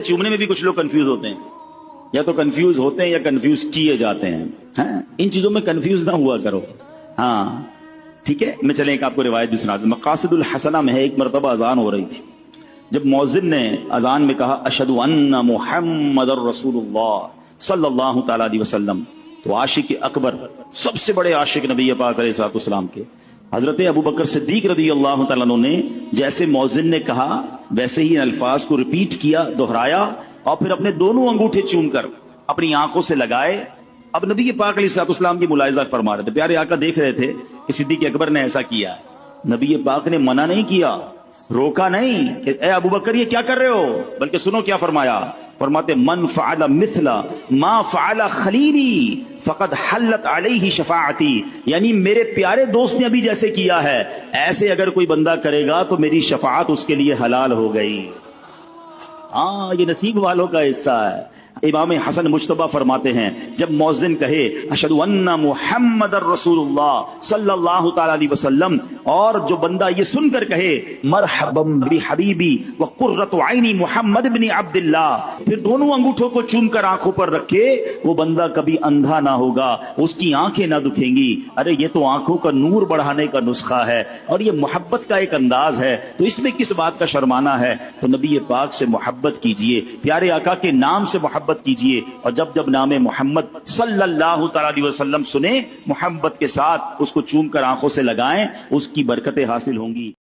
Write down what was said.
چومنے میں بھی کچھ لوگ کنفیوز ہوتے ہیں، یا تو کنفیوز ہوتے ہیں یا کنفیوز کیے جاتے ہیں. ہاں ان چیزوں میں کنفیوز نہ ہوا کرو. ہاں ٹھیک ہے. میں چلیں ایک آپ کو روایت بھی سنا دوں. مقاصد الحسنہ میں ہے، ایک مرتبہ اذان ہو رہی تھی. جب مؤذن نے اذان میں کہا اشہد ان محمد الرسول اللہ صلی اللہ تعالی علیہ وسلم، تو عاشق اکبر، سب سے بڑے عاشق نبی پاک علیہ الصلوۃ والسلام کے حضرت ابو بکر صدیق رضی اللہ تعالیٰ عنہ نے جیسے مؤذن نے کہا ویسے ہی ان الفاظ کو ریپیٹ کیا، دہرایا، اور پھر اپنے دونوں انگوٹھے چوم کر اپنی آنکھوں سے لگائے. اب نبی پاک علیہ الصلوۃ والسلام کی ملاحظہ فرما رہے تھے. پیارے آقا دیکھ رہے تھے کہ صدیق اکبر نے ایسا کیا. نبی پاک نے منع نہیں کیا، روکا نہیں کہ اے ابو بکر یہ کیا کر رہے ہو، بلکہ سنو کیا فرمایا. فرماتے من فعل مثل ما فعل خلیلی فقد حلت علیہ شفاعتی، یعنی میرے پیارے دوست نے ابھی جیسے کیا ہے ایسے اگر کوئی بندہ کرے گا تو میری شفاعت اس کے لیے حلال ہو گئی. ہاں یہ نصیب والوں کا حصہ ہے. امام حسن مجتبی فرماتے ہیں جب مؤذن کہے اشہد ان محمد الرسول اللہ صلی اللہ تعالی علیہ وسلم، اور جو بندہ یہ سن کر کہے مرحبا بحبیبی وقرۃ عینی محمد بن عبد اللہ، پھر دونوں انگوٹھوں کو چوم کر آنکھوں پر رکھے، وہ بندہ کبھی اندھا نہ ہوگا، اس کی آنکھیں نہ دکھیں گی. ارے یہ تو آنکھوں کا نور بڑھانے کا نسخہ ہے اور یہ محبت کا ایک انداز ہے، تو اس میں کس بات کا شرمانا ہے. تو نبی پاک سے محبت کیجئے، پیارے آقا کے نام سے محبت کیجئے، اور جب جب نام محمد صلی اللہ تعالی علیہ وسلم سنیں محبت کے ساتھ اس کو چوم کر آنکھوں سے لگائیں، اس کی برکتیں حاصل ہوں گی.